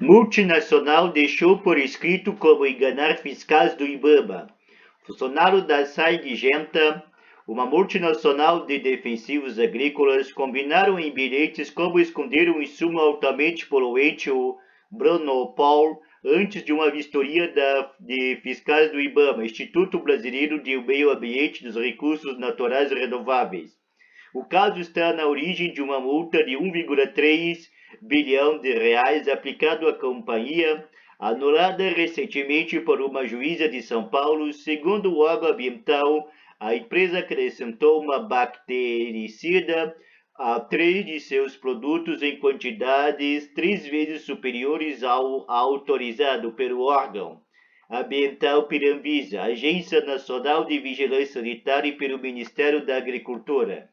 Multinacional deixou por escrito como enganar fiscais do IBAMA. Funcionário da Syngenta, uma multinacional de defensivos agrícolas, combinaram em bilhetes como esconder um insumo altamente poluente, o Bronopol, antes de uma vistoria de fiscais do IBAMA, Instituto Brasileiro de Meio Ambiente e dos Recursos Naturais Renováveis. O caso está na origem de uma multa de 1,3 bilhão de reais aplicado à companhia, anulada recentemente por uma juíza de São Paulo. Segundo o órgão ambiental, a empresa acrescentou uma bactericida a 3 de seus produtos em quantidades 3 vezes superiores ao autorizado pelo órgão ambiental pela Anvisa, Agência Nacional de Vigilância Sanitária, e pelo Ministério da Agricultura.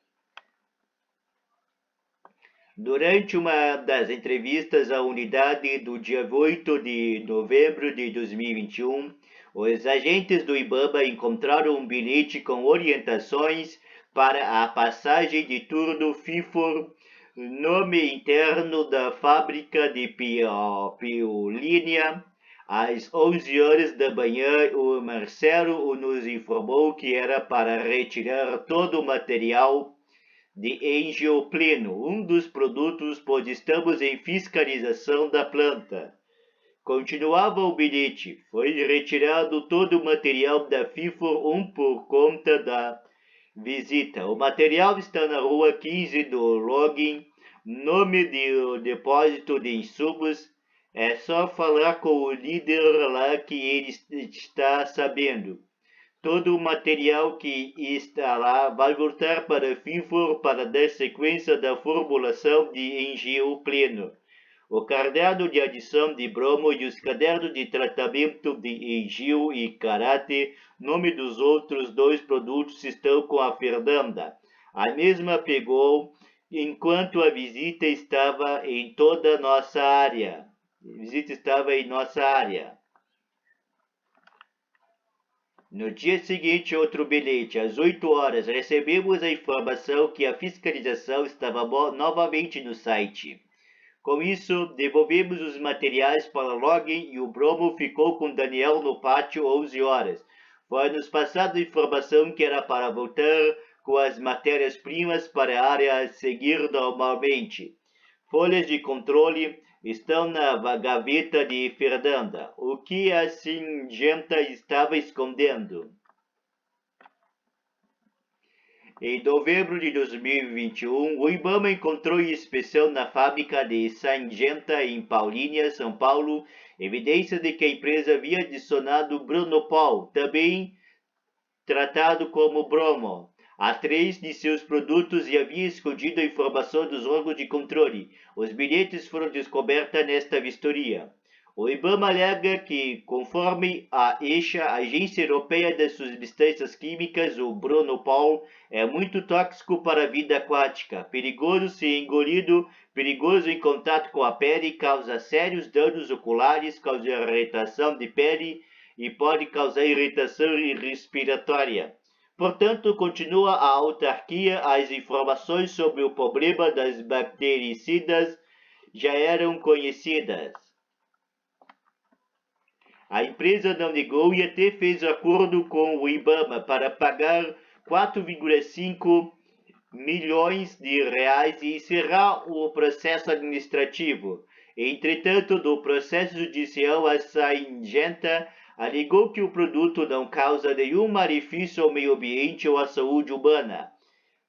Durante uma das entrevistas à unidade do dia 8 de novembro de 2021, os agentes do IBAMA encontraram um bilhete com orientações para a passagem de turno FIFOR, nome interno da fábrica de piolínia. Às 11 horas da manhã, o Marcelo nos informou que era para retirar todo o material de angiopleno, um dos produtos, pois estamos em fiscalização da planta. Continuava o bilhete. Foi retirado todo o material da FIFOR 1 por conta da visita. O material está na rua 15 do login, nome do depósito de insumos. É só falar com o líder lá que ele está sabendo. Todo o material que está lá vai voltar para a FIFOR para dar sequência da formulação de angiopleno. O caderno de adição de bromo e os cadernos de tratamento de angio e karate, nome dos outros 2 produtos, estão com a Fernanda. A mesma pegou enquanto a visita estava em toda nossa área. No dia seguinte, outro bilhete. Às 8 horas, recebemos a informação que a fiscalização estava novamente no site. Com isso, devolvemos os materiais para login e o bromo ficou com Daniel no pátio 11 horas. Foi-nos passada a informação que era para voltar com as matérias-primas para a área a seguir normalmente. Folhas de controle estão na gaveta de Fernanda. O que a Syngenta estava escondendo? Em novembro de 2021, o IBAMA encontrou inspeção na fábrica de Syngenta em Paulínia, São Paulo, evidência de que a empresa havia adicionado Bronopol, também tratado como bromo, a 3 de seus produtos e havia escondido a informação dos órgãos de controle. Os bilhetes foram descobertos nesta vistoria. O IBAMA alega que, conforme a ECHA, Agência Europeia das Substâncias Químicas, o Bronopol é muito tóxico para a vida aquática, perigoso se engolido, perigoso em contato com a pele, causa sérios danos oculares, causa irritação de pele e pode causar irritação respiratória. Portanto, continua a autarquia. As informações sobre o problema das bactericidas já eram conhecidas. A empresa não negou e até fez acordo com o IBAMA para pagar 4,5 milhões de reais e encerrar o processo administrativo. Entretanto, no processo judicial, a Syngenta alegou que o produto não causa nenhum malefício ao meio ambiente ou à saúde humana.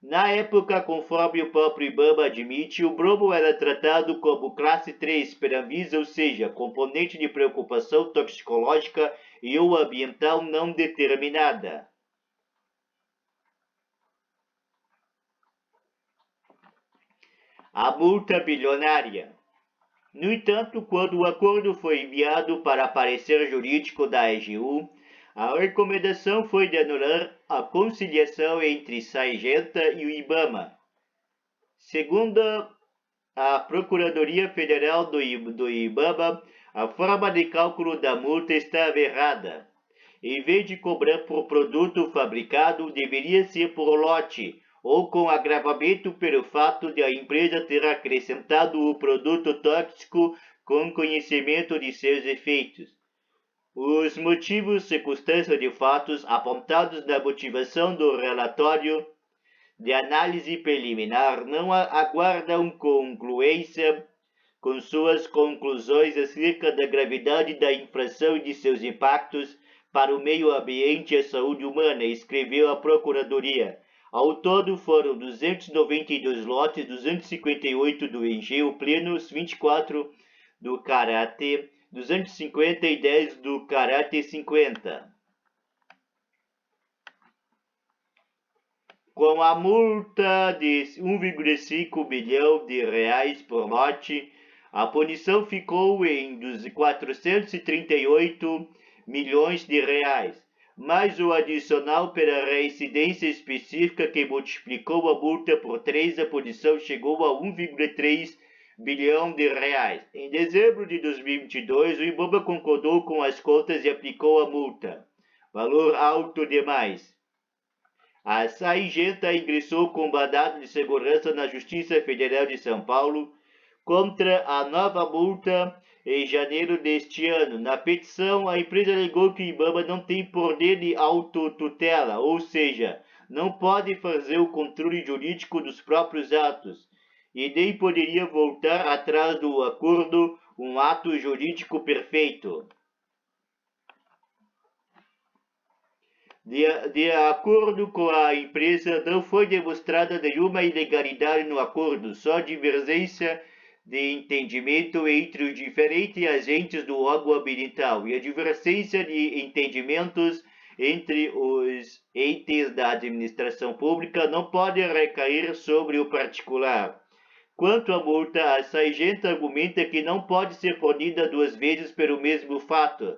Na época, conforme o próprio IBAMA admite, o bromo era tratado como classe 3 pela Anvisa, ou seja, componente de preocupação toxicológica e ou ambiental não determinada. A multa bilionária. No entanto, quando o acordo foi enviado para parecer jurídico da AGU, a recomendação foi de anular a conciliação entre Syngenta e o IBAMA. Segundo a Procuradoria Federal do IBAMA, a forma de cálculo da multa estava errada. Em vez de cobrar por produto fabricado, deveria ser por lote, ou com agravamento pelo fato de a empresa ter acrescentado o produto tóxico com conhecimento de seus efeitos. Os motivos, circunstâncias e fatos apontados na motivação do relatório de análise preliminar não aguardam concluência com suas conclusões acerca da gravidade da infração e de seus impactos para o meio ambiente e a saúde humana, escreveu a Procuradoria. Ao todo foram 292 lotes, 258 do Engenho Pleno, 24 do Karatê, 250 e 10 do Karatê 50. Com a multa de 1,5 bilhão de reais por lote, a punição ficou em 438 milhões de reais, mais o adicional pela reincidência específica que multiplicou a multa por 3, a punição chegou a 1,3 bilhão de reais. Em dezembro de 2022, o IBAMA concordou com as contas e aplicou a multa, valor alto demais. A Saigenta ingressou com mandado de segurança na Justiça Federal de São Paulo contra a nova multa em janeiro deste ano. Na petição, a empresa alegou que o IBAMA não tem poder de autotutela, ou seja, não pode fazer o controle jurídico dos próprios atos, e nem poderia voltar atrás do acordo, um ato jurídico perfeito. De acordo com a empresa, não foi demonstrada nenhuma ilegalidade no acordo, só divergência de entendimento entre os diferentes agentes do órgão ambiental e a divergência de entendimentos entre os entes da administração pública não pode recair sobre o particular. Quanto à multa, a Saigenta argumenta que não pode ser punida duas vezes pelo mesmo fato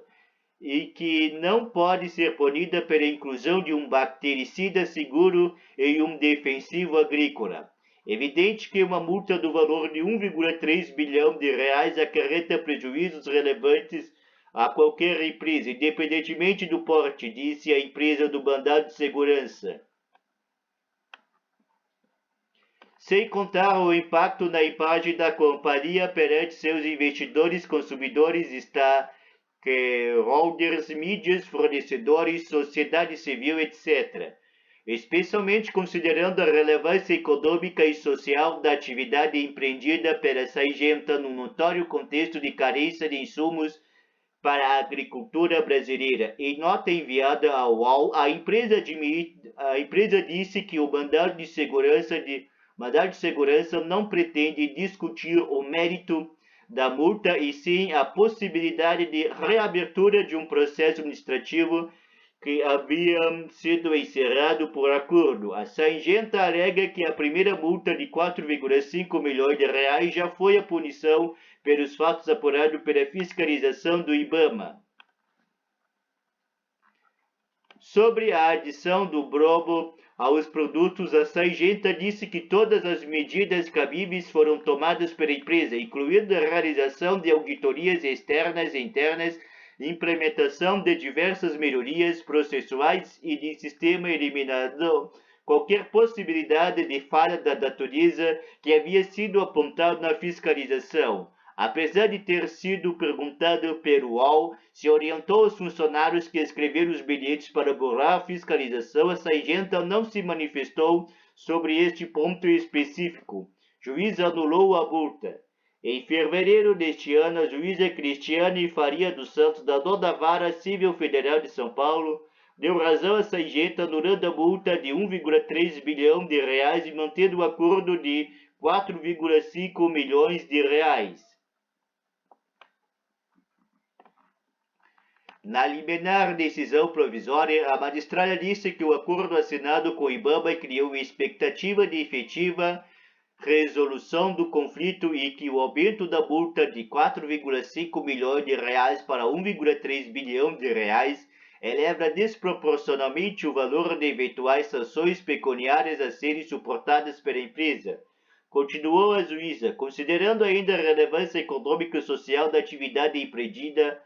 e que não pode ser punida pela inclusão de um bactericida seguro em um defensivo agrícola. Evidente que uma multa do valor de 1,3 bilhão de reais acarreta prejuízos relevantes a qualquer empresa, independentemente do porte, disse a empresa do mandado de segurança. Sem contar o impacto na imagem da companhia perante seus investidores, consumidores, stakeholders, mídias, fornecedores, sociedade civil, etc., especialmente considerando a relevância econômica e social da atividade empreendida pela Saigenta no notório contexto de carência de insumos para a agricultura brasileira. Em nota enviada ao UOL, a empresa disse que o mandado de segurança não pretende discutir o mérito da multa e sim a possibilidade de reabertura de um processo administrativo que havia sido encerrado por acordo. A Saigenta alega que a primeira multa de 4,5 milhões de reais já foi a punição pelos fatos apurados pela fiscalização do IBAMA. Sobre a adição do bromo aos produtos, a Saigenta disse que todas as medidas cabíveis foram tomadas pela empresa, incluindo a realização de auditorias externas e internas, implementação de diversas melhorias processuais e de sistema, eliminando qualquer possibilidade de falha da natureza que havia sido apontada na fiscalização. Apesar de ter sido perguntado pelo UOL se orientou os funcionários que escreveram os bilhetes para burlar a fiscalização, a Saigenta não se manifestou sobre este ponto específico. Juiz anulou a multa. Em fevereiro deste ano, a juíza Cristiane Faria dos Santos, da 9ª Vara Civil Federal de São Paulo, deu razão à Saigenta anulando a multa de 1,3 bilhão de reais e mantendo o acordo de 4,5 milhões de reais. Na liminar decisão provisória, a magistrada disse que o acordo assinado com o IBAMA criou expectativa de efetiva resolução do conflito e que o aumento da multa de 4,5 milhões de reais para 1,3 bilhão de reais eleva desproporcionalmente o valor de eventuais sanções pecuniárias a serem suportadas pela empresa. Continuou a juíza, considerando ainda a relevância econômica e social da atividade empreendida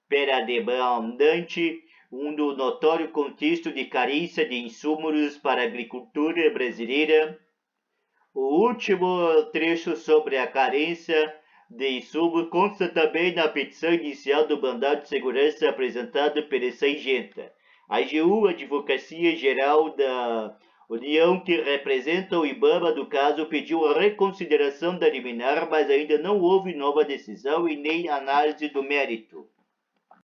pela demandante, no notório contexto de carência de insumos para a agricultura brasileira. O último trecho sobre a carência de insumo consta também na petição inicial do mandado de segurança apresentado pela Sargenta. A AGU, Advocacia Geral da União, que representa o IBAMA do caso, pediu a reconsideração da liminar, mas ainda não houve nova decisão e nem análise do mérito.